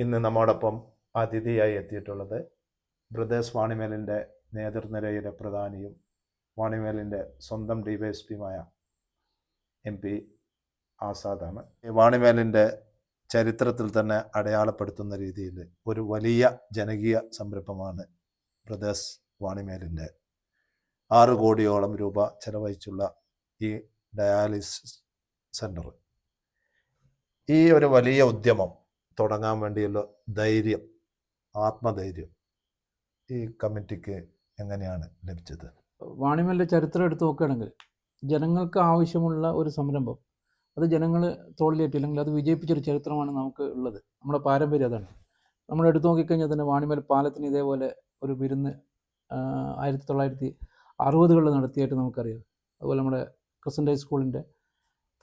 ഇന്ന് നമ്മോടൊപ്പം അതിഥിയായി എത്തിയിട്ടുള്ളത് ബ്രദേഴ്സ് വാണിമേലിൻ്റെ നേതൃനിരയിലെ പ്രധാനിയും വാണിമേലിൻ്റെ സ്വന്തം ഡിവൈഎസ്പിയുമായ MP ആസാദാണ്. വാണിമേലിൻ്റെ ചരിത്രത്തിൽ തന്നെ അടയാളപ്പെടുത്തുന്ന രീതിയിൽ ഒരു വലിയ ജനകീയ സംരംഭമാണ് ബ്രദേഴ്സ് വാണിമേലിൻ്റെ 6 കോടിയോളം രൂപ ചെലവഴിച്ചുള്ള ഈ ഡയാലിസിസ് സെൻറ്റർ. ഈ ഒരു വലിയ ഉദ്യമം തുടങ്ങാൻ വേണ്ടിയുള്ള ധൈര്യം, ആത്മധൈര്യം ഈ കമ്മിറ്റിക്ക് എങ്ങനെയാണ് ലഭിച്ചത്? വാണിമേലിൻ്റെ ചരിത്രം എടുത്ത് നോക്കുകയാണെങ്കിൽ ജനങ്ങൾക്ക് ആവശ്യമുള്ള ഒരു സംരംഭം അത് ജനങ്ങൾ തോളിലേറ്റില്ലെങ്കിൽ അത് വിജയിപ്പിച്ചൊരു ചരിത്രമാണ് നമുക്ക് ഉള്ളത്. നമ്മുടെ പാരമ്പര്യം അതാണ്. നമ്മൾ എടുത്തു നോക്കിക്കഴിഞ്ഞാൽ തന്നെ വാണിമേൽ പാലത്തിന് ഇതേപോലെ ഒരു വിരുന്ന് 1960കളിൽ നടത്തിയായിട്ട് നമുക്കറിയാം. അതുപോലെ നമ്മുടെ ക്രിസൻ്റ് ഹൈസ്കൂളിൻ്റെ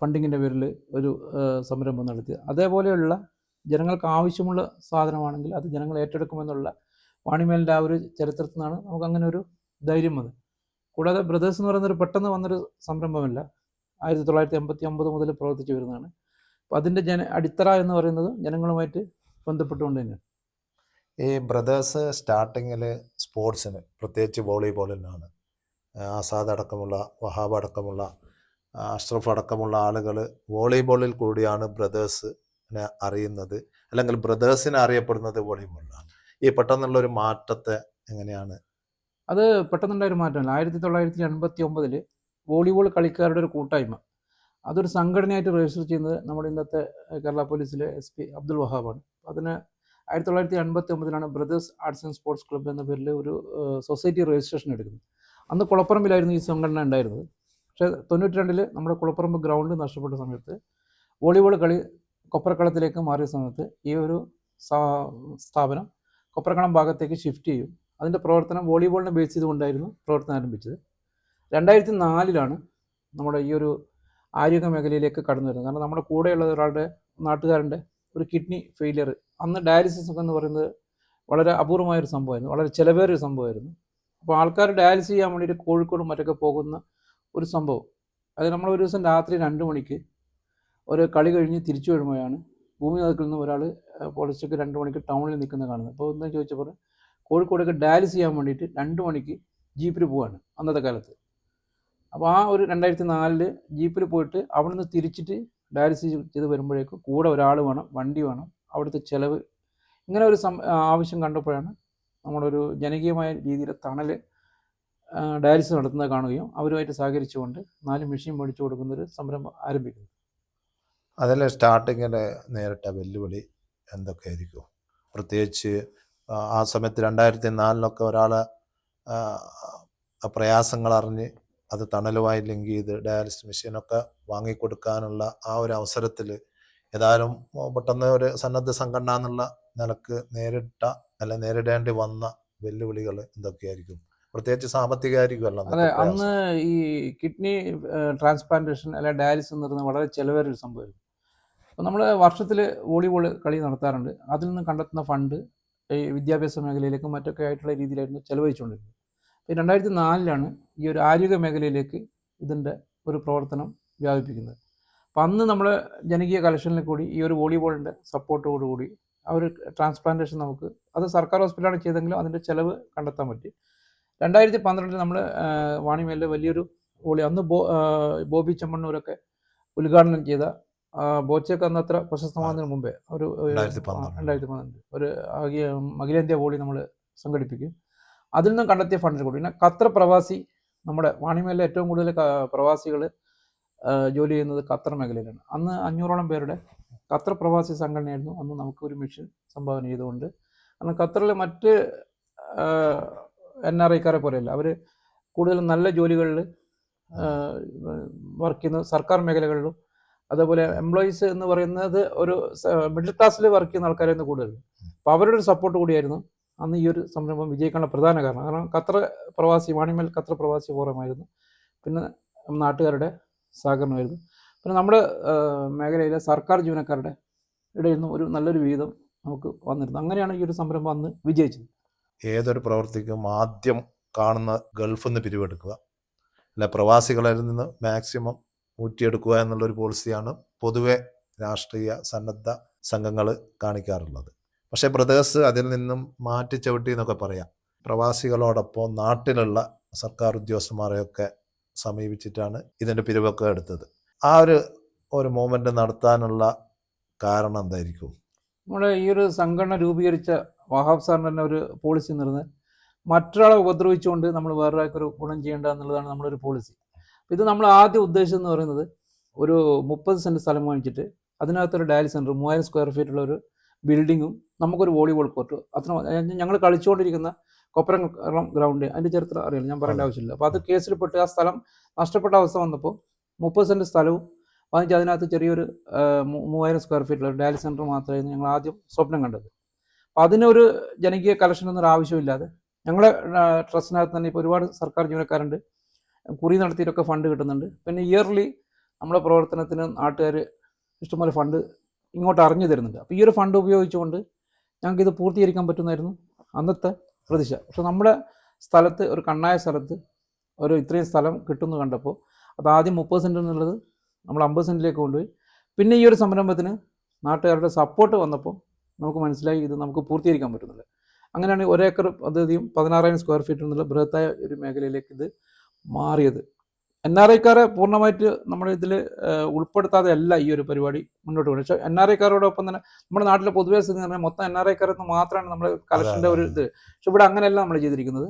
ഫണ്ടിങ്ങിൻ്റെ പേരിൽ ഒരു സംരംഭം നടത്തി. അതേപോലെയുള്ള ജനങ്ങൾക്ക് ആവശ്യമുള്ള സാധനമാണെങ്കിൽ അത് ജനങ്ങൾ ഏറ്റെടുക്കുമെന്നുള്ള വാണിമേലിൻ്റെ ആ ഒരു ചരിത്രത്തിൽ നിന്നാണ് നമുക്ക് അങ്ങനെ ഒരു ധൈര്യം വന്നത്. കൂടാതെ ബ്രദേഴ്സ് എന്ന് പറയുന്നൊരു പെട്ടെന്ന് വന്നൊരു സംരംഭമല്ല, 1989 മുതൽ പ്രവർത്തിച്ചു വരുന്നതാണ്. അപ്പോൾ അതിൻ്റെ അടിത്തറ എന്ന് പറയുന്നത് ജനങ്ങളുമായിട്ട് ബന്ധപ്പെട്ടുകൊണ്ട് തന്നെയാണ്. ഈ ബ്രദേഴ്സ് സ്റ്റാർട്ടിങ്ങിൽ സ്പോർട്സിന്, പ്രത്യേകിച്ച് വോളിബോളിനാണ് ആസാദ് അടക്കമുള്ള, വഹാബ് അടക്കമുള്ള, അഷ്റഫ് അടക്കമുള്ള ആളുകൾ വോളിബോളിൽ കൂടിയാണ് ബ്രദേഴ്സിനെ അറിയുന്നത്, അല്ലെങ്കിൽ ബ്രദേഴ്സിനെ അറിയപ്പെടുന്നത് വോളിബോളിലാണ്. ഈ പെട്ടെന്നുള്ളൊരു മാറ്റത്തെ എങ്ങനെയാണ്? അത് പെട്ടെന്നുണ്ടായൊരു മാറ്റമല്ല. 1989 വോളിബോൾ കളിക്കാരുടെ ഒരു കൂട്ടായ്മ, അതൊരു സംഘടനയായിട്ട് രജിസ്റ്റർ ചെയ്യുന്നത് നമ്മുടെ ഇന്നത്തെ കേരള പോലീസിലെ SP അബ്ദുൽ വഹാബാണ്. അതിന് 1989 brothers arts and sports club എന്ന പേരിൽ ഒരു സൊസൈറ്റി രജിസ്ട്രേഷൻ എടുക്കുന്നത്. അന്ന് കുളപ്പറമ്പിലായിരുന്നു ഈ സംഘടന ഉണ്ടായിരുന്നത്. പക്ഷേ 92 നമ്മുടെ കുളപ്പറമ്പ് ഗ്രൗണ്ട് നഷ്ടപ്പെട്ട സമയത്ത് വോളിബോൾ കളി കൊപ്രക്കളത്തിലേക്ക് മാറിയ സമയത്ത് ഈ ഒരു സ്ഥാപനം കൊപ്രക്കളം ഭാഗത്തേക്ക് ഷിഫ്റ്റ് ചെയ്യും. അതിൻ്റെ പ്രവർത്തനം വോളിബോളിനെ ബേസ് ചെയ്തുകൊണ്ടായിരുന്നു പ്രവർത്തനം ആരംഭിച്ചത്. 2004 നമ്മുടെ ഈ ഒരു ആരോഗ്യ മേഖലയിലേക്ക് കടന്നു വരുന്നത്. കാരണം നമ്മുടെ കൂടെയുള്ള ഒരാളുടെ നാട്ടുകാരൻ്റെ ഒരു കിഡ്നി ഫെയിലിയർ, അന്ന് ഡയാലിസിസ് എന്ന് പറയുന്നത് വളരെ അപൂർവമായൊരു സംഭവമായിരുന്നു, വളരെ ചിലവേറിയൊരു സംഭവമായിരുന്നു. അപ്പോൾ ആൾക്കാർ ഡയാലിസിസ് ചെയ്യാൻ വേണ്ടിയിട്ട് കോഴിക്കോടും മറ്റൊക്കെ പോകുന്ന ഒരു സംഭവം. അത് നമ്മൾ ഒരു ദിവസം രാത്രി 2 മണിക്ക് ഒരു കളി കഴിഞ്ഞ് തിരിച്ചു വരുമ്പോഴാണ് ഭൂമി നദിക്കിൽ നിന്ന് ഒരാൾ പുലർച്ചയ്ക്ക് 2 മണിക്ക് ടൗണിൽ നിൽക്കുന്നത് കാണുന്നത്. അപ്പോൾ ഒന്ന് ചോദിച്ചപ്പോൾ കോഴിക്കോടൊക്കെ ഡയാലിസിസ് ചെയ്യാൻ വേണ്ടിയിട്ട് 2 മണിക്ക് ജീപ്പിൽ പോവാണ് അന്നത്തെ കാലത്ത്. അപ്പോൾ ആ ഒരു 2004 ജീപ്പിൽ പോയിട്ട് അവിടെ നിന്ന് തിരിച്ചിട്ട് ഡയാലിസിസ് ചെയ്ത് വരുമ്പോഴേക്കും കൂടെ ഒരാൾ വേണം, വണ്ടി വേണം, അവിടുത്തെ ചിലവ്, ഇങ്ങനെ ഒരു ആവശ്യം കണ്ടപ്പോഴാണ് നമ്മളൊരു ജനകീയമായ രീതിയിൽ തണൽ ഡയാലിസിസ് നടത്തുന്നത് കാണുകയും അവരുമായിട്ട് സഹകരിച്ചുകൊണ്ട് 4 മെഷീൻ മേടിച്ചു കൊടുക്കുന്നൊരു സംരംഭം ആരംഭിക്കുന്നു. അതിൽ സ്റ്റാർട്ടിങ്ങിൽ നേരിട്ട വെല്ലുവിളി എന്തൊക്കെയായിരിക്കും? പ്രത്യേകിച്ച് ആ സമയത്ത് 2004 ഒരാളെ പ്രയാസങ്ങൾ അറിഞ്ഞ് അത് തണലുമായില്ലെങ്കിൽ ഇത് ഡയാലിസിസ് മെഷീനൊക്കെ വാങ്ങിക്കൊടുക്കാനുള്ള ആ ഒരു അവസരത്തിൽ ഏതായാലും പെട്ടെന്ന് ഒരു സന്നദ്ധ സംഘടന എന്നുള്ള നിലക്ക് നേരിടേണ്ടി വന്ന വെല്ലുവിളികൾ എന്തൊക്കെയായിരിക്കും? പ്രത്യേകിച്ച് സാമ്പത്തികമായിരിക്കുമല്ലോ. അതെ, അന്ന് ഈ കിഡ്നി ട്രാൻസ്പ്ലാന്റേഷൻ അല്ലെ ഡയാലിസിസ് എന്ന് പറയുന്നത് വളരെ ചിലവേറിയൊരു സംഭവമായിരുന്നു. അപ്പോൾ നമ്മൾ വർഷത്തിൽ വോളിബോൾ കളി നടത്താറുണ്ട്. അതിൽ നിന്ന് കണ്ടെത്തുന്ന ഫണ്ട് ഈ വിദ്യാഭ്യാസ മേഖലയിലേക്കും മറ്റൊക്കെ ആയിട്ടുള്ള രീതിയിലായിരുന്നു ചെലവഴിച്ചുകൊണ്ടിരുന്നത്. 2004 ഈ ഒരു ആരോഗ്യ മേഖലയിലേക്ക് ഇതിൻ്റെ ഒരു പ്രവർത്തനം വ്യാപിപ്പിക്കുന്നത്. അപ്പം അന്ന് നമ്മൾ ജനകീയ കലക്ഷനിൽ കൂടി ഈ ഒരു വോളിബോളിൻ്റെ സപ്പോർട്ടോടുകൂടി ആ ഒരു ട്രാൻസ്പ്ലാന്റേഷൻ നമുക്ക്, അത് സർക്കാർ ഹോസ്പിറ്റലാണ് ചെയ്തെങ്കിലും അതിൻ്റെ ചിലവ് കണ്ടെത്താൻ പറ്റി. 2012 നമ്മൾ വാണിമേലിൽ വലിയൊരു അന്ന് ബോബി ചെമ്മണ്ണൂരൊക്കെ ഉദ്ഘാടനം ചെയ്ത ബോച്ചയ്ക്ക് അന്ന് അത്ര പ്രശസ്തമാകുന്നതിന് മുമ്പേ ഒരു 2012 ഒരു അഖിലേന്ത്യാ വോളി നമ്മൾ സംഘടിപ്പിക്കും. അതിൽ നിന്നും കണ്ടെത്തിയ ഫണ്ടിൽ കൂടി പിന്നെ ഖത്തർ പ്രവാസി, നമ്മുടെ വാണിമേലിലെ ഏറ്റവും കൂടുതൽ പ്രവാസികൾ ജോലി ചെയ്യുന്നത് ഖത്തർ മേഖലയിലാണ്. അന്ന് 500ഓളം പേരുടെ ഖത്തർ പ്രവാസി സംഘടനയായിരുന്നു അന്ന് നമുക്ക് ഒരു മിഷൻ സംഭാവന ചെയ്തുകൊണ്ട്. കാരണം ഖത്തറിൽ മറ്റ് NRIക്കാരെ പോലെയല്ല, അവർ കൂടുതലും നല്ല ജോലികളിൽ വർക്ക് ചെയ്യുന്ന സർക്കാർ മേഖലകളിലും, അതേപോലെ എംപ്ലോയീസ് എന്ന് പറയുന്നത് ഒരു മിഡിൽ ക്ലാസ്സിൽ വർക്ക് ചെയ്യുന്ന ആൾക്കാരായിരുന്നു കൂടുതൽ. അപ്പോൾ അവരുടെ ഒരു സപ്പോർട്ട് കൂടിയായിരുന്നു അന്ന് ഈ ഒരു സംരംഭം വിജയിക്കാനുള്ള പ്രധാന കാരണം. കാരണം ഖത്തർ പ്രവാസി, വാണിമേൽ ഖത്തർ പ്രവാസി ഫോറമായിരുന്നു, പിന്നെ നാട്ടുകാരുടെ സഹകരണമായിരുന്നു, പിന്നെ നമ്മുടെ മേഖലയിലെ സർക്കാർ ജീവനക്കാരുടെ ഇടയിൽ നിന്നും ഒരു നല്ലൊരു വിഹിതം നമുക്ക് വന്നിരുന്നു. അങ്ങനെയാണ് ഈ ഒരു സംരംഭം അന്ന് വിജയിച്ചത്. ഏതൊരു പ്രവർത്തിക്കും ആദ്യം കാണുന്ന ഗൾഫിൽ നിന്ന് പിരിവെടുക്കുക, അല്ലെ പ്രവാസികളിൽ നിന്ന് മാക്സിമം ഊറ്റിയെടുക്കുക എന്നുള്ളൊരു പോളിസിയാണ് പൊതുവെ രാഷ്ട്രീയ സന്നദ്ധ സംഘങ്ങൾ കാണിക്കാറുള്ളത്. പക്ഷേ ബ്രദേഴ്സ് അതിൽ നിന്നും മാറ്റിച്ചവിട്ടി എന്നൊക്കെ പറയാം. പ്രവാസികളോടൊപ്പം നാട്ടിലുള്ള സർക്കാർ ഉദ്യോഗസ്ഥന്മാരെയൊക്കെ സമീപിച്ചിട്ടാണ് ഇതിൻ്റെ പിരിവൊക്കെ എടുത്തത്. ആ ഒരു മൂവ്മെൻറ്റ് നടത്താനുള്ള കാരണം എന്തായിരിക്കും? നമ്മുടെ ഈ ഒരു സംഘടന രൂപീകരിച്ച വഹാബ് സാറിൻ്റെ തന്നെ ഒരു പോളിസി എന്ന് പറയുന്നത് മറ്റൊരാളെ ഉപദ്രവിച്ചുകൊണ്ട് നമ്മൾ വേറൊരാൾക്കൊരു ഗുണം ചെയ്യേണ്ട എന്നുള്ളതാണ് നമ്മളൊരു പോളിസി. അപ്പോൾ ഇത് നമ്മൾ ആദ്യം ഉദ്ദേശിച്ചതെന്ന് പറയുന്നത് ഒരു 30 സെൻറ്റ് സ്ഥലം വാങ്ങിച്ചിട്ട് അതിനകത്തൊരു ഡയാലിസിസ് സെൻറ്റർ 3000 സ്ക്വയർ ഫീറ്റുള്ള ഒരു ബിൽഡിങ്ങും നമുക്കൊരു വോളിബോൾ കോർട്ടും അത്ര ഞങ്ങൾ കളിച്ചുകൊണ്ടിരിക്കുന്ന കൊപ്പരം ഗ്രൗണ്ട് അതിൻ്റെ ചരിത്രം അറിയില്ല, ഞാൻ പറയേണ്ട ആവശ്യമില്ല. അപ്പോൾ അത് കേസിൽപ്പെട്ട് ആ സ്ഥലം നഷ്ടപ്പെട്ട അവസ്ഥ വന്നപ്പോൾ 30 സെൻറ്റ് സ്ഥലവും വാങ്ങിച്ച് അതിനകത്ത് ചെറിയൊരു 3000 സ്ക്വയർ ഫീറ്റുള്ള ഡയാലിസിസ് സെൻറ്റർ മാത്രമായിരുന്നു ഞങ്ങൾ ആദ്യം സ്വപ്നം കണ്ടത്. അപ്പോൾ അതിനൊരു ജനകീയ കളക്ഷനൊന്നും ഒരു ആവശ്യമില്ലാതെ ഞങ്ങളുടെ ട്രസ്റ്റിനകത്ത് തന്നെ ഇപ്പോൾ ഒരുപാട് സർക്കാർ ജീവനക്കാരുണ്ട്, കുറി നടത്തിയിട്ടൊക്കെ ഫണ്ട് കിട്ടുന്നുണ്ട്. പിന്നെ ഇയർലി നമ്മുടെ പ്രവർത്തനത്തിന് നാട്ടുകാർ ഇഷ്ടംപോലെ ഫണ്ട് ഇങ്ങോട്ട് അറിഞ്ഞു തരുന്നുണ്ട്. അപ്പോൾ ഈ ഒരു ഫണ്ട് ഉപയോഗിച്ചുകൊണ്ട് ഞങ്ങൾക്കിത് പൂർത്തീകരിക്കാൻ പറ്റുന്നതായിരുന്നു അന്നത്തെ പ്രതീക്ഷ. പക്ഷെ നമ്മുടെ സ്ഥലത്ത് ഒരു കണ്ണായ സ്ഥലത്ത് ഒരു ഇത്രയും സ്ഥലം കിട്ടുമെന്ന് കണ്ടപ്പോൾ അത് ആദ്യം 30 സെൻറ്റ് എന്നുള്ളത് നമ്മൾ 50 സെൻറ്റിലേക്ക് കൊണ്ടുപോയി. പിന്നെ ഈ ഒരു സംരംഭത്തിന് നാട്ടുകാരുടെ സപ്പോർട്ട് വന്നപ്പോൾ നമുക്ക് മനസ്സിലായി ഇത് നമുക്ക് പൂർത്തീകരിക്കാൻ പറ്റുന്നില്ല. അങ്ങനെയാണ് 1 ഏക്കർ പദ്ധതിയും 16,000 സ്ക്വയർ ഫീറ്റ് എന്നുള്ള ബൃഹത്തായ ഒരു മേഖലയിലേക്ക് ഇത് മാറിയത്. NRIക്കാരെ പൂർണ്ണമായിട്ട് നമ്മുടെ ഇതിൽ ഉൾപ്പെടുത്താതെ അല്ല ഈ ഒരു പരിപാടി മുന്നോട്ട് പോകുന്നത്. പക്ഷേ NRIക്കാരോടൊപ്പം തന്നെ നമ്മുടെ നാട്ടിലെ പൊതുവെ സ്ഥിതി എന്ന് പറഞ്ഞാൽ മൊത്തം NRIക്കാരെന്ന് മാത്രമാണ് നമ്മുടെ കളക്ഷൻ്റെ ഒരു ഇത്. പക്ഷെ ഇവിടെ അങ്ങനെയല്ല നമ്മൾ ചെയ്തിരിക്കുന്നത്.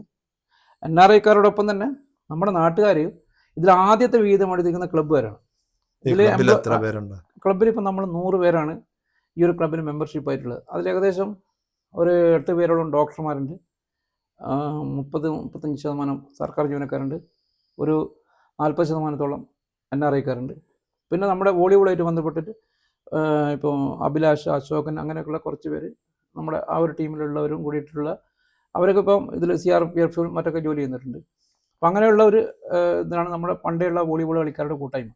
NRIക്കാരോടൊപ്പം തന്നെ നമ്മുടെ നാട്ടുകാരെയും ഇതിൽ ആദ്യത്തെ വീതം എടുത്തിരിക്കുന്ന ക്ലബ്ബുകാരാണ്. ക്ലബ്ബിൽ ഇപ്പം നമ്മൾ 100 പേരാണ് ഈ ഒരു ക്ലബ്ബിന് മെമ്പർഷിപ്പ് ആയിട്ടുള്ളത്. അതിൽ ഏകദേശം ഒരു 8 പേരോളം ഡോക്ടർമാരുണ്ട്, 30-35% സർക്കാർ ജീവനക്കാരുണ്ട്, ഒരു 40%-ഓളം NRIക്കാരുണ്ട്. പിന്നെ നമ്മുടെ വോളിബോളായിട്ട് ബന്ധപ്പെട്ടിട്ട് ഇപ്പോൾ അഭിലാഷ്, അശോകൻ അങ്ങനെയൊക്കെയുള്ള കുറച്ച് പേര് നമ്മുടെ ആ ഒരു ടീമിലുള്ളവരും കൂടിയിട്ടുള്ള അവരൊക്കെ ഇപ്പം ഇതിൽ CRPF മറ്റൊക്കെ ജോലി ചെയ്യുന്നിട്ടുണ്ട്. അപ്പം അങ്ങനെയുള്ള ഒരു ഇതാണ് നമ്മുടെ പണ്ടേയുള്ള വോളിബോൾ കളിക്കാരുടെ കൂട്ടായ്മ.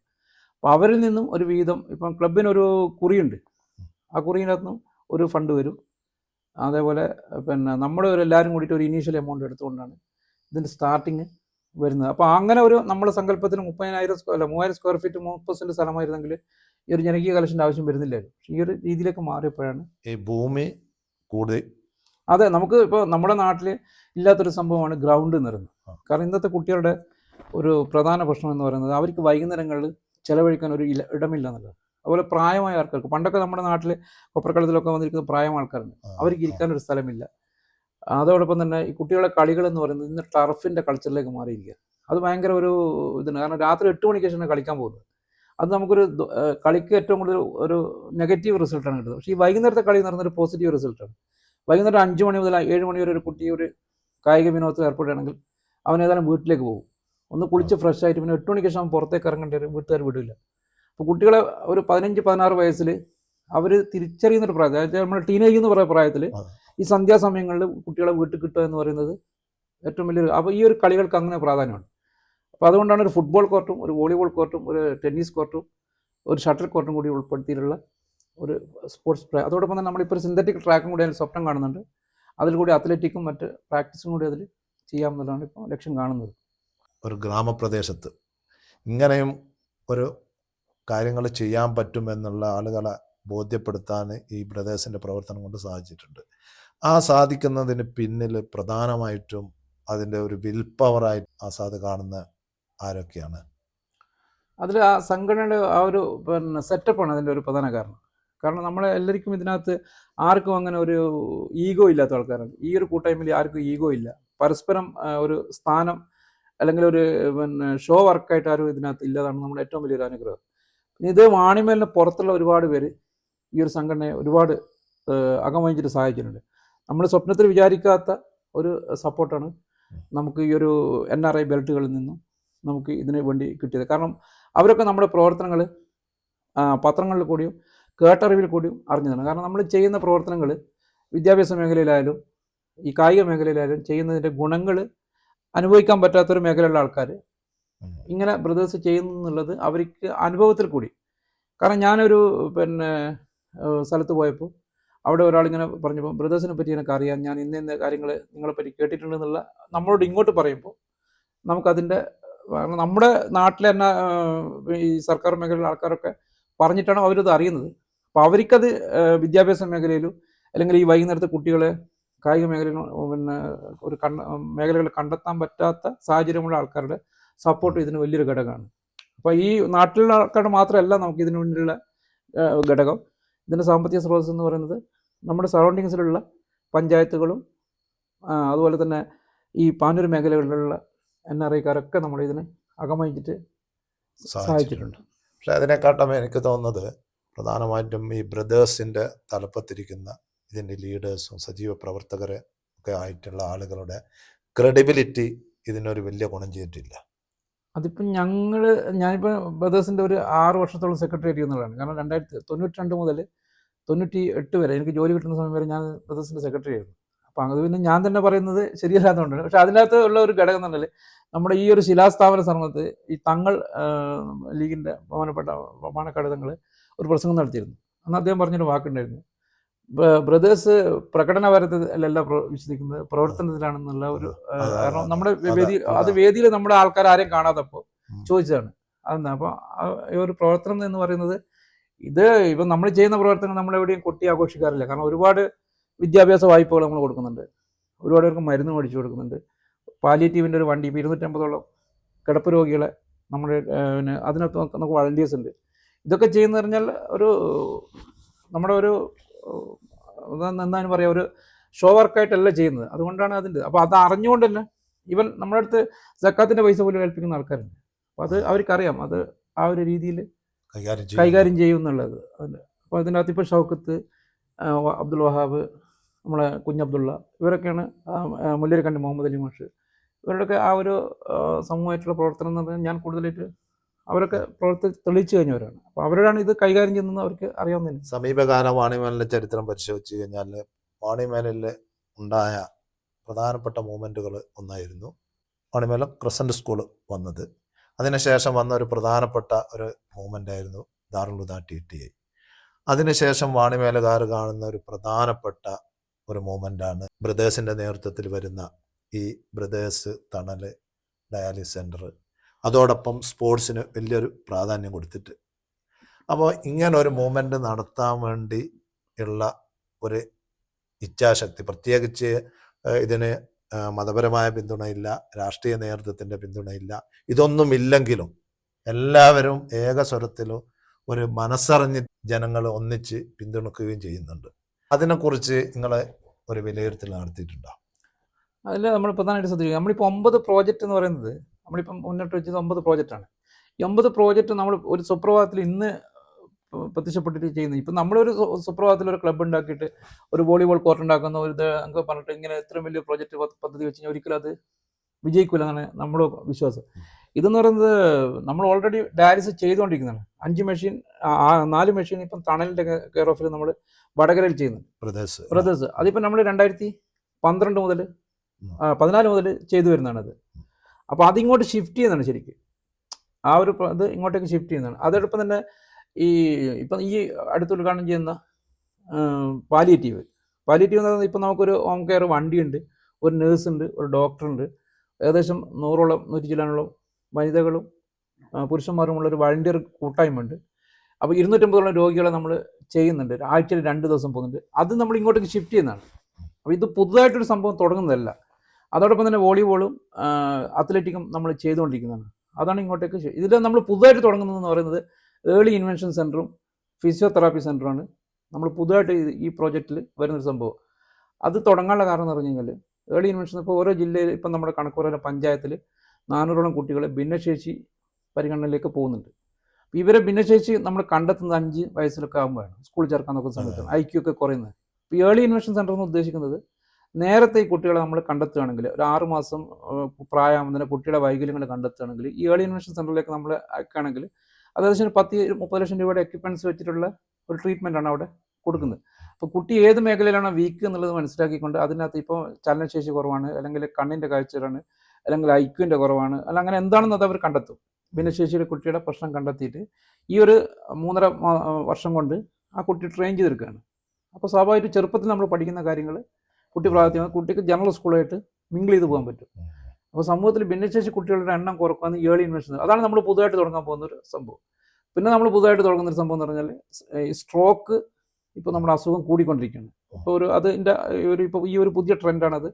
അപ്പോൾ അവരിൽ നിന്നും ഒരു വീതം ഇപ്പം ക്ലബിനൊരു കുറിയുണ്ട്, ആ കുറിയിനകത്തുനിന്നും ഒരു ഫണ്ട് വരും. അതേപോലെ പിന്നെ നമ്മുടെ ഒരു എല്ലാവരും കൂടിയിട്ട് ഒരു ഇനീഷ്യൽ എമൗണ്ട് എടുത്തുകൊണ്ടാണ് ഇതിൻ്റെ സ്റ്റാർട്ടിങ് വരുന്നത്. അപ്പോൾ അങ്ങനെ ഒരു നമ്മുടെ സങ്കല്പത്തിന് 3000 സ്ക്വയർ ഫീറ്റ് 30 സെൻറ്റ് സ്ഥലമായിരുന്നെങ്കിൽ ഈ ഒരു ജനകീയ കളക്ഷൻ്റെ ആവശ്യം വരുന്നില്ലായിരുന്നു. പക്ഷേ ഈ ഒരു രീതിയിലേക്ക് മാറിയപ്പോഴാണ് ഈ ഭൂമി കൂടുതൽ. അതെ, നമുക്ക് ഇപ്പോൾ നമ്മുടെ നാട്ടിൽ ഇല്ലാത്തൊരു സംഭവമാണ് ഗ്രൗണ്ട് എന്ന് പറയുന്നത്. കാരണം ഇന്നത്തെ കുട്ടികളുടെ ഒരു പ്രധാന പ്രശ്നം എന്ന് പറയുന്നത് അവർക്ക് വൈകുന്നേരങ്ങളിൽ ചിലവഴിക്കാൻ ഒരു ഇടമില്ല എന്നുള്ളത്. അതുപോലെ പ്രായമായ ആൾക്കാർക്ക്, പണ്ടൊക്കെ നമ്മുടെ നാട്ടിൽ കൊപ്പരക്കളത്തിലൊക്കെ വന്നിരിക്കുന്ന പ്രായമായ ആൾക്കാരുണ്ട്, അവർക്ക് ഇരിക്കാനൊരു സ്ഥലമില്ല. അതോടൊപ്പം തന്നെ ഈ കുട്ടികളെ കളികൾ എന്ന് പറയുന്നത് ഇന്ന് ടർഫിൻ്റെ കൾച്ചറിലേക്ക് മാറിയിരിക്കുക. അത് ഭയങ്കര ഒരു ഇതാണ്. കാരണം രാത്രി 8 മണിക്ക് ശേഷമാണ് കളിക്കാൻ പോകുന്നത്. അത് നമുക്കൊരു കളിക്ക് ഏറ്റവും കൂടുതൽ ഒരു നെഗറ്റീവ് റിസൾട്ടാണ് കിട്ടുന്നത്. പക്ഷേ ഈ വൈകുന്നേരത്തെ കളി എന്ന് പറയുന്നത് ഒരു പോസിറ്റീവ് റിസൾട്ടാണ്. വൈകുന്നേരം 5 മണി മുതൽ 7 മണി വരെ ഒരു കുട്ടി ഒരു കായിക വിനോദത്തിൽ ഏർപ്പെടുകയാണെങ്കിൽ അവൻ ഏതായാലും വീട്ടിലേക്ക് പോകും, ഒന്ന് കുളിച്ച് ഫ്രഷ് ആയിട്ട്. പിന്നെ 8 മണിക്ക് ശേഷം അവൻ പുറത്തേക്ക് ഇറങ്ങേണ്ട ഒരു വീട്ടുകാർ വിടില്ല. അപ്പോൾ കുട്ടികളെ ഒരു 15-16 വയസ്സിൽ അവർ തിരിച്ചറിയുന്നൊരു പ്രായത്തിൽ, അതായത് നമ്മൾ ടീനേജ് എന്ന് പറയുന്ന പ്രായത്തിൽ ഈ സന്ധ്യാസമയങ്ങളിൽ കുട്ടികളെ വീട്ടിൽ കിട്ടുക എന്ന് പറയുന്നത് ഏറ്റവും വലിയൊരു. അപ്പോൾ ഈ ഒരു കളികൾക്ക് അങ്ങനെ പ്രാധാന്യമാണ്. അപ്പോൾ അതുകൊണ്ടാണ് ഒരു ഫുട്ബോൾ കോർട്ടും ഒരു വോളിബോൾ കോർട്ടും ഒരു ടെന്നീസ് കോർട്ടും ഒരു ഷട്ടിൽ കോർട്ടും കൂടി ഉൾപ്പെടുത്തിയിട്ടുള്ള ഒരു സ്പോർട്സ് അതോടൊപ്പം തന്നെ നമ്മളിപ്പോൾ ഒരു സിന്തറ്റിക് ട്രാക്കും കൂടി അതിൽ സ്വപ്നം കാണുന്നുണ്ട്. അതിൽ കൂടി അത്ലറ്റിക്കും മറ്റ് പ്രാക്ടീസും കൂടി അതിൽ ചെയ്യാമെന്നുള്ളതാണ് ഇപ്പോൾ ലക്ഷ്യം കാണുന്നത്. ഒരു ഗ്രാമപ്രദേശത്ത് ഇങ്ങനെയും ഒരു കാര്യങ്ങൾ ചെയ്യാൻ പറ്റുമെന്നുള്ള ആളുകളെ ബോധ്യപ്പെടുത്താൻ ഈ ബ്രദേഴ്സിൻ്റെ പ്രവർത്തനം കൊണ്ട് സാധിച്ചിട്ടുണ്ട്. ആ സാധിക്കുന്നതിന് പിന്നിൽ പ്രധാനമായിട്ടും അതിൻ്റെ ഒരു വിൽ പവറായിട്ട് ആസാദ് കാണുന്ന ആരൊക്കെയാണ്? അതിൽ ആ സംഘടനയുടെ ആ ഒരു പിന്നെ സെറ്റപ്പാണ് അതിൻ്റെ ഒരു പ്രധാന കാരണം. കാരണം നമ്മളെ എല്ലാവർക്കും ഇതിനകത്ത് ആർക്കും അങ്ങനെ ഒരു ഈഗോ ഇല്ലാത്ത ആൾക്കാരാണ്. ഈ ഒരു കൂട്ടായ്മയിൽ ആർക്കും ഈഗോ ഇല്ല. പരസ്പരം ഒരു സ്ഥാനം അല്ലെങ്കിൽ ഒരു പിന്നെ ഷോ വർക്കായിട്ട് ആരും ഇതിനകത്ത് ഇല്ലാതാണ് നമ്മുടെ ഏറ്റവും വലിയൊരു അനുഗ്രഹം. ഇത് വാണിമേലിന് പുറത്തുള്ള ഒരുപാട് പേര് ഈ ഒരു സംഘടനയെ ഒരുപാട് അകമഴിച്ചിട്ട് സഹായിച്ചിട്ടുണ്ട്. നമ്മൾ സ്വപ്നത്തിൽ വിചാരിക്കാത്ത ഒരു സപ്പോർട്ടാണ് നമുക്ക് ഈ ഒരു NRI ബെൽറ്റുകളിൽ നിന്നും നമുക്ക് ഇതിനു വേണ്ടി കിട്ടിയത്. കാരണം അവരൊക്കെ നമ്മുടെ പ്രവർത്തനങ്ങൾ പത്രങ്ങളിൽ കൂടിയും കേട്ടറിവിൽ കൂടിയും അറിഞ്ഞതാണ്. കാരണം നമ്മൾ ചെയ്യുന്ന പ്രവർത്തനങ്ങൾ വിദ്യാഭ്യാസ മേഖലയിലായാലും ഈ കായിക മേഖലയിലായാലും ചെയ്യുന്നതിൻ്റെ ഗുണങ്ങൾ അനുഭവിക്കാൻ പറ്റാത്തൊരു മേഖലയിലുള്ള ആൾക്കാർ ഇങ്ങനെ ബ്രദേഴ്സ് ചെയ്യുന്നു എന്നുള്ളത് അവർക്ക് അനുഭവത്തിൽ കൂടി. കാരണം ഞാനൊരു പിന്നെ സ്ഥലത്ത് പോയപ്പോൾ അവിടെ ഒരാളിങ്ങനെ പറഞ്ഞപ്പോൾ ബ്രദേഴ്സിനെ പറ്റി എനിക്ക് അറിയാം, ഞാൻ ഇന്ന കാര്യങ്ങൾ നിങ്ങളെപ്പറ്റി കേട്ടിട്ടുണ്ടെന്നുള്ള നമ്മളോട് ഇങ്ങോട്ട് പറയുമ്പോൾ നമുക്കതിൻ്റെ നമ്മുടെ നാട്ടിലെ തന്നെ ഈ സർക്കാർ മേഖലയിലെ ആൾക്കാരൊക്കെ പറഞ്ഞിട്ടാണ് അവരത് അറിയുന്നത്. അപ്പോൾ അവർക്കത് വിദ്യാഭ്യാസ മേഖലയിലും അല്ലെങ്കിൽ ഈ വൈകുന്നേരത്തെ കുട്ടികളെ കായിക മേഖലകൾ പിന്നെ ഒരു മേഖലകൾ കണ്ടെത്താൻ പറ്റാത്ത സാഹചര്യമുള്ള ആൾക്കാരുടെ സപ്പോർട്ട് ഇതിന് വലിയൊരു ഘടകമാണ്. അപ്പോൾ ഈ നാട്ടിലുള്ള ആൾക്കാരുടെ മാത്രമല്ല നമുക്ക് ഇതിനു വേണ്ടിയുള്ള ഘടകം. ഇതിൻ്റെ സാമ്പത്തിക സ്രോതസ് എന്ന് പറയുന്നത് നമ്മുടെ സറൗണ്ടിങ്സിലുള്ള പഞ്ചായത്തുകളും അതുപോലെ തന്നെ ഈ പാനൂർ മേഖലകളിലുള്ള NRIക്കാരൊക്കെ നമ്മൾ ഇതിനെ അകമഴിച്ചിട്ട് സഹായിച്ചിട്ടുണ്ട്. പക്ഷെ അതിനെക്കാട്ടും എനിക്ക് തോന്നുന്നത് പ്രധാനമായിട്ടും ഈ ബ്രദേഴ്സിൻ്റെ തലപ്പത്തിരിക്കുന്ന ഇതിൻ്റെ ലീഡേഴ്സും സജീവ പ്രവർത്തകരെ ഒക്കെ ആയിട്ടുള്ള ആളുകളുടെ ക്രെഡിബിലിറ്റി ഇതിനൊരു വലിയ ഗുണം ചെയ്തിട്ടില്ല. അതിപ്പം ഞാനിപ്പോൾ ബ്രദേഴ്സിൻ്റെ ഒരു 6 വർഷത്തോളം സെക്രട്ടറി ചെയ്യുന്നതാണ്. കാരണം 1992 മുതൽ 98 വരെ എനിക്ക് ജോലി കിട്ടുന്ന സമയം വരെ ഞാൻ ബ്രദേഴ്സിൻ്റെ സെക്രട്ടറി ആയിരുന്നു. അപ്പം അത് പിന്നെ ഞാൻ തന്നെ പറയുന്നത് ശരിയല്ലാത്തതുകൊണ്ടാണ്. പക്ഷെ അതിനകത്ത് ഉള്ള ഒരു ഘടകം എന്ന് പറഞ്ഞാൽ നമ്മുടെ ഈ ഒരു ശിലാസ്ഥാപന സമയത്ത് ഈ തങ്ങൾ ലീഗിൻ്റെ പാണക്കാട് തങ്ങൾ ഒരു പ്രസംഗം നടത്തിയിരുന്നു. അന്ന് അദ്ദേഹം പറഞ്ഞൊരു വാക്കുണ്ടായിരുന്നു, ബ്രദേഴ്സ് പ്രകടനപരത്തിലല്ല വിശ്വസിക്കുന്നത്, പ്രവർത്തനത്തിലാണെന്നുള്ള ഒരു കാരണം നമ്മുടെ വേദിയിൽ നമ്മുടെ ആൾക്കാർ ആരെയും കാണാത്തപ്പോൾ ചോദിച്ചതാണ് അതെന്താ. അപ്പോൾ ഈ ഒരു പ്രവർത്തനം എന്ന് പറയുന്നത് ഇപ്പം നമ്മൾ ചെയ്യുന്ന പ്രവർത്തനം നമ്മളെവിടെയും കൊട്ടി ആഘോഷിക്കാറില്ല. കാരണം ഒരുപാട് വിദ്യാഭ്യാസ വായ്പകൾ നമ്മൾ കൊടുക്കുന്നുണ്ട്, ഒരുപാട് പേർക്ക് മരുന്ന് മേടിച്ചു കൊടുക്കുന്നുണ്ട്, പാലിയേറ്റീവിൻ്റെ ഒരു വണ്ടി ഇപ്പോൾ 250ഓളം കിടപ്പ് രോഗികളെ നമ്മുടെ പിന്നെ അതിനകത്ത് നമുക്ക് വളണ്ടിയേഴ്സ് ഉണ്ട്. ഇതൊക്കെ ചെയ്യുന്ന പറഞ്ഞാൽ നമ്മുടെ ഒരു എന്തായാലും പറയാം, ഒരു ഷോ വർക്കായിട്ടല്ല ചെയ്യുന്നത്. അതുകൊണ്ടാണ് അതിൻ്റെ. അപ്പോൾ അത് അറിഞ്ഞുകൊണ്ട് തന്നെ ഈവൻ നമ്മുടെ അടുത്ത് സക്കാത്തിൻ്റെ പൈസ പോലും ഏൽപ്പിക്കുന്ന ആൾക്കാരുണ്ട്. അപ്പോൾ അത് അവർക്കറിയാം അത് ആ ഒരു രീതിയിൽ കൈകാര്യം ചെയ്യും എന്നുള്ളത്. അപ്പോൾ ഇതിനകത്ത് ഇപ്പോൾ ഷൗക്കത്ത്, അബ്ദുൽ വഹാബ്, നമ്മളെ കുഞ്ഞബ്ദുള്ള, ഇവരൊക്കെയാണ്, മുല്ലരിക്കണ്ടി മുഹമ്മദ് അലി മാഷ്, ഇവരുടെയൊക്കെ ആ ഒരു സമൂഹമായിട്ടുള്ള പ്രവർത്തനം എന്ന് പറഞ്ഞാൽ ഞാൻ കൂടുതലായിട്ട് അവരൊക്കെ തെളിയിച്ചു കഴിഞ്ഞവരാണ്. അപ്പോൾ അവരോടാണ് ഇത് കൈകാര്യം ചെയ്യുന്നത്, അവർക്ക് അറിയാവുന്നില്ല. സമീപകാല വാണിമേലിൻ്റെ ചരിത്രം പരിശോധിച്ച് കഴിഞ്ഞാൽ വാണിമേലിൽ ഉണ്ടായ പ്രധാനപ്പെട്ട മൂവ്മെൻറ്റുകൾ ഒന്നായിരുന്നു വാണിമേലം ക്രസൻറ്റ് സ്കൂൾ വന്നത്. അതിനുശേഷം വന്ന ഒരു പ്രധാനപ്പെട്ട ഒരു മൂവ്മെൻ്റ് ആയിരുന്നു ദാറുൽ ഹുദ TTI. അതിനുശേഷം വാണിമേലുകാർ കാണുന്ന ഒരു പ്രധാനപ്പെട്ട ഒരു മൂവ്മെൻ്റാണ് ബ്രദേഴ്സിൻ്റെ നേതൃത്വത്തിൽ വരുന്ന ഈ ബ്രദേഴ്സ് തണൽ ഡയാലിസിസ് സെൻറ്റർ, അതോടൊപ്പം സ്പോർട്സിന് വലിയൊരു പ്രാധാന്യം കൊടുത്തിട്ട്. അപ്പോൾ ഇങ്ങനെ ഒരു മൂവ്മെൻറ്റ് നടത്താൻ വേണ്ടി ഉള്ള ഒരു ഇച്ഛാശക്തി, പ്രത്യേകിച്ച് ഇതിന് മതപരമായ പിന്തുണയില്ല, രാഷ്ട്രീയ നേതൃത്വത്തിൻ്റെ പിന്തുണയില്ല, ഇതൊന്നുമില്ലെങ്കിലും എല്ലാവരും ഏകസ്വരത്തിലും ഒരു മനസ്സറിഞ്ഞ് ജനങ്ങൾ ഒന്നിച്ച് പിന്തുണക്കുകയും ചെയ്യുന്നുണ്ട്. അതിനെക്കുറിച്ച് നിങ്ങളെ ഒരു വിലയിരുത്തൽ നടത്തിയിട്ടുണ്ടോ? അതിൽ നമ്മൾ പ്രധാനമായിട്ട് ശ്രദ്ധിക്കുക, നമ്മളിപ്പോൾ 9 പ്രോജക്റ്റ് എന്ന് പറയുന്നത് നമ്മളിപ്പം മുന്നോട്ട് വെച്ചത് 9 പ്രോജക്റ്റാണ്. ഈ 9 പ്രോജക്റ്റ് നമ്മൾ ഒരു സുപ്രഭാതത്തിൽ ഇന്ന് പ്രത്യക്ഷപ്പെട്ടിട്ട് ചെയ്യുന്നത്. ഇപ്പം നമ്മളൊരു സുപ്രഭാതത്തിൽ ഒരു ക്ലബ്ബ് ഉണ്ടാക്കിയിട്ട് ഒരു വോളിബോൾ കോർട്ട് ഉണ്ടാക്കുന്ന ഒരു അങ്ങ് പറഞ്ഞിട്ട് ഇങ്ങനെ ഇത്രയും വലിയ പ്രോജക്റ്റ് പദ്ധതി വെച്ച് കഴിഞ്ഞാൽ ഒരിക്കലും അത് വിജയിക്കില്ല എന്നാണ് നമ്മുടെ വിശ്വാസം. ഇതെന്ന് പറയുന്നത് നമ്മൾ ഓൾറെഡി ഡയാലിസിസ് ചെയ്തുകൊണ്ടിരിക്കുന്നതാണ്. 4 മെഷീൻ ഇപ്പം തണലിൻ്റെ കെയർ ഓഫിൽ നമ്മൾ വടകരയിൽ ചെയ്യുന്നുണ്ട്, ബ്രദേഴ്സ്. അതിപ്പം നമ്മൾ 2012 മുതൽ 14 മുതൽ ചെയ്തു വരുന്നതാണത്. അപ്പോൾ അതിങ്ങോട്ട് ഷിഫ്റ്റ് ചെയ്യുന്നതാണ് ശരിക്കും, ആ ഒരു ഇത് ഇങ്ങോട്ടേക്ക് ഷിഫ്റ്റ് ചെയ്യുന്നതാണ്. അതോടൊപ്പം തന്നെ ഇപ്പം ഈ അടുത്ത് ഉദ്ഘാടനം ചെയ്യുന്ന പാലിയേറ്റീവ് എന്ന് പറയുന്നത് ഇപ്പം നമുക്കൊരു ഹോം കെയർ വണ്ടിയുണ്ട്, ഒരു നേഴ്സുണ്ട്, ഒരു ഡോക്ടറുണ്ട്, ഏകദേശം 100 ചില്ലാനോളം വനിതകളും പുരുഷന്മാരുമുള്ള ഒരു വളണ്ടിയർ കൂട്ടായ്മ ഉണ്ട്. അപ്പോൾ 250ഓളം രോഗികളെ നമ്മൾ ചെയ്യുന്നുണ്ട്, ആഴ്ചയിൽ 2 ദിവസം പോകുന്നുണ്ട്. അത് നമ്മൾ ഇങ്ങോട്ടേക്ക് ഷിഫ്റ്റ് ചെയ്യുന്നതാണ്. അപ്പോൾ ഇത് പുതുതായിട്ടൊരു സംഭവം തുടങ്ങുന്നതല്ല. അതോടൊപ്പം തന്നെ വോളിബോളും അത്ലറ്റിക്കും നമ്മൾ ചെയ്തുകൊണ്ടിരിക്കുന്നതാണ്. അതാണ് ഇങ്ങോട്ടേക്ക്. ഇതിൽ നമ്മൾ പുതുതായിട്ട് തുടങ്ങുന്നതെന്ന് പറയുന്നത് ഏർലി ഇൻവെൻഷൻ സെൻറ്ററും ഫിസിയോതെറാപ്പി സെൻറ്ററുമാണ് നമ്മൾ പുതുതായിട്ട് ഈ പ്രോജക്റ്റിൽ വരുന്നൊരു സംഭവം. അത് തുടങ്ങാനുള്ള കാരണം എന്ന് പറഞ്ഞു കഴിഞ്ഞാൽ ഏർലി ഇൻവെൻഷൻ ഇപ്പോൾ ഓരോ ജില്ലയിൽ ഇപ്പം നമ്മുടെ കണക്കൂറ പഞ്ചായത്തിൽ 400ഓളം കുട്ടികളെ ഭിന്നശേഷി പരിഗണനയിലേക്ക് പോകുന്നുണ്ട്. അപ്പോൾ ഇവരെ ഭിന്നശേഷി നമ്മൾ കണ്ടെത്തുന്നത് 5 വയസ്സിലൊക്കെ ആകുമ്പോഴാണ്, സ്കൂളിൽ ചേർക്കാൻ നോക്കുന്ന സമയത്താണ് IQ ഒക്കെ കുറയുന്നത്. ഇപ്പോൾ ഏർലി ഇൻവെൻഷൻ സെൻറ്റർ എന്ന് ഉദ്ദേശിക്കുന്നത് നേരത്തെ ഈ കുട്ടികളെ നമ്മൾ കണ്ടെത്തുകയാണെങ്കിൽ ഒരു 6 മാസം പ്രായമാകുന്നതിന് കുട്ടിയുടെ വൈകല്യങ്ങൾ കണ്ടെത്തുകയാണെങ്കിൽ ഈ ഏർലി ഇൻവെൻഷൻ സെൻറ്ററിലേക്ക് നമ്മൾ അയക്കുകയാണെങ്കിൽ അതായത് 10-30 ലക്ഷം രൂപയുടെ എക്യുപ്മെൻറ്റ്സ് വെച്ചിട്ടുള്ള ഒരു ട്രീറ്റ്മെൻറ്റാണ് അവിടെ കൊടുക്കുന്നത്. അപ്പോൾ കുട്ടി ഏത് മേഖലയിലാണോ വീക്ക് എന്നുള്ളത് മനസ്സിലാക്കിക്കൊണ്ട് അതിനകത്ത് ഇപ്പോൾ ചലനശേഷി കുറവാണ്, അല്ലെങ്കിൽ കണ്ണിൻ്റെ കാഴ്ചയാണ്, അല്ലെങ്കിൽ IQൻ്റെ കുറവാണ്, അല്ല അങ്ങനെ എന്താണെന്ന് അത് അവർ കണ്ടെത്തും. ഭിന്നശേഷിയുടെ കുട്ടിയുടെ പ്രശ്നം കണ്ടെത്തിയിട്ട് ഈ ഒരു 3.5 വർഷം കൊണ്ട് ആ കുട്ടി ട്രെയിൻ ചെയ്തെടുക്കുകയാണ്. അപ്പോൾ സ്വാഭാവികമായിട്ട് ചെറുപ്പത്തിൽ നമ്മൾ പഠിക്കുന്ന കാര്യങ്ങൾ കുട്ടി പ്രായത്തിൽ കുട്ടിക്ക് ജനറൽ സ്കൂളായിട്ട് മിങ്കിൾ ചെയ്ത് പോകാൻ പറ്റും. അപ്പോൾ സമൂഹത്തിൽ ഭിന്നശേഷി കുട്ടികളുടെ എണ്ണം കുറക്കാന്ന് ഏർലി ഇൻവെൻഷൻ, അതാണ് നമ്മൾ പുതുതായിട്ട് തുടങ്ങാൻ പോകുന്നൊരു സംഭവം. പിന്നെ നമ്മൾ പുതുതായിട്ട് തുടങ്ങുന്നൊരു സംഭവം എന്ന് പറഞ്ഞാൽ ഈ സ്ട്രോക്ക് ഇപ്പോൾ നമ്മുടെ അസുഖം കൂടിക്കൊണ്ടിരിക്കുകയാണ്. ഇപ്പോൾ അതിൻ്റെ ഇപ്പോൾ ഈ ഒരു പുതിയ ട്രെൻഡാണത്.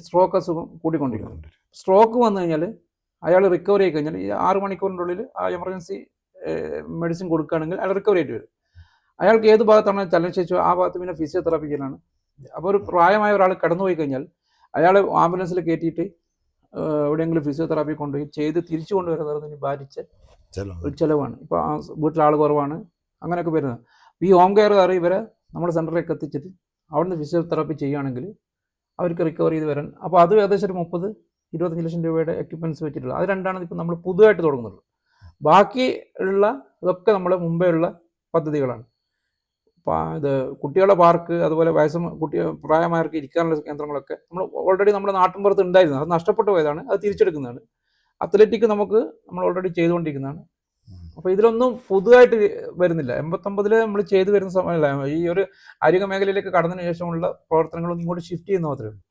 സ്ട്രോക്ക് അസുഖം കൂടിക്കൊണ്ടിരിക്കുന്നത്. സ്ട്രോക്ക് വന്നു കഴിഞ്ഞാൽ അയാൾ റിക്കവറി ആയി കഴിഞ്ഞാൽ ഈ 6 മണിക്കൂറിൻ്റെ ഉള്ളിൽ ആ എമർജൻസി മെഡിസിൻ കൊടുക്കുകയാണെങ്കിൽ അയാൾ റിക്കവറി ആയിട്ട് വരും. അയാൾക്ക് ഏത് ഭാഗത്താണ് ചലനശേഷി ആ ഭാഗത്ത് പിന്നെ ഫിസിയോതെറാപ്പി ചെയ്യലാണ്. അപ്പോൾ ഒരു പ്രായമായ ഒരാൾ കടന്നുപോയി കഴിഞ്ഞാൽ അയാൾ ആംബുലൻസിൽ കയറ്റിയിട്ട് എവിടെയെങ്കിലും ഫിസിയോതെറാപ്പി കൊണ്ടുപോയി ചെയ്ത് തിരിച്ചു കൊണ്ടുവരുന്നതിന് ഭാരിച്ച ഒരു ചിലവാണ്. ഇപ്പോൾ വീട്ടിലാൾ കുറവാണ്, അങ്ങനെയൊക്കെ വരുന്നത്. ഈ ഹോം കെയറുകാർ ഇവരെ നമ്മുടെ സെൻറ്ററിലേക്ക് എത്തിച്ചിട്ട് അവിടുന്ന് ഫിസിയോതെറാപ്പി ചെയ്യുകയാണെങ്കിൽ അവർക്ക് റിക്കവർ ചെയ്ത് വരാൻ. അപ്പോൾ അത് ഏകദേശം ഒരു 30-25 ലക്ഷം രൂപയുടെ എക്യുപ്മെൻറ്റ്സ് വെച്ചിട്ടുള്ളത്. അത് രണ്ടാണ് ഇപ്പോൾ നമ്മൾ പുതുതായിട്ട് തുടങ്ങുന്നുള്ളൂ. ബാക്കി ഉള്ള ഇതൊക്കെ നമ്മുടെ മുമ്പേ ഉള്ള പദ്ധതികളാണ്. ഇത് കുട്ടികളുടെ പാർക്ക്, അതുപോലെ പ്രായമായവർക്ക് ഇരിക്കാനുള്ള കേന്ദ്രങ്ങളൊക്കെ നമ്മൾ ഓൾറെഡി നമ്മുടെ നാട്ടിൻപുറത്ത് ഉണ്ടായിരുന്നു. അത് നഷ്ടപ്പെട്ടു പോയതാണ്, അത് തിരിച്ചെടുക്കുന്നതാണ്. അത്ലറ്റിക് നമ്മൾ ഓൾറെഡി ചെയ്തുകൊണ്ടിരിക്കുന്നതാണ്. അപ്പോൾ ഇതിലൊന്നും പുതുതായിട്ട് വരുന്നില്ല. 89 നമ്മൾ ചെയ്തു വരുന്ന സമയമല്ല, ഈ ഒരു ആരോഗ്യ മേഖലയിലേക്ക് കടന്നതിന് ശേഷമുള്ള പ്രവർത്തനങ്ങളൊന്നും ഇങ്ങോട്ട് ഷിഫ്റ്റ് ചെയ്യുന്ന മാത്രമേ ഉള്ളൂ.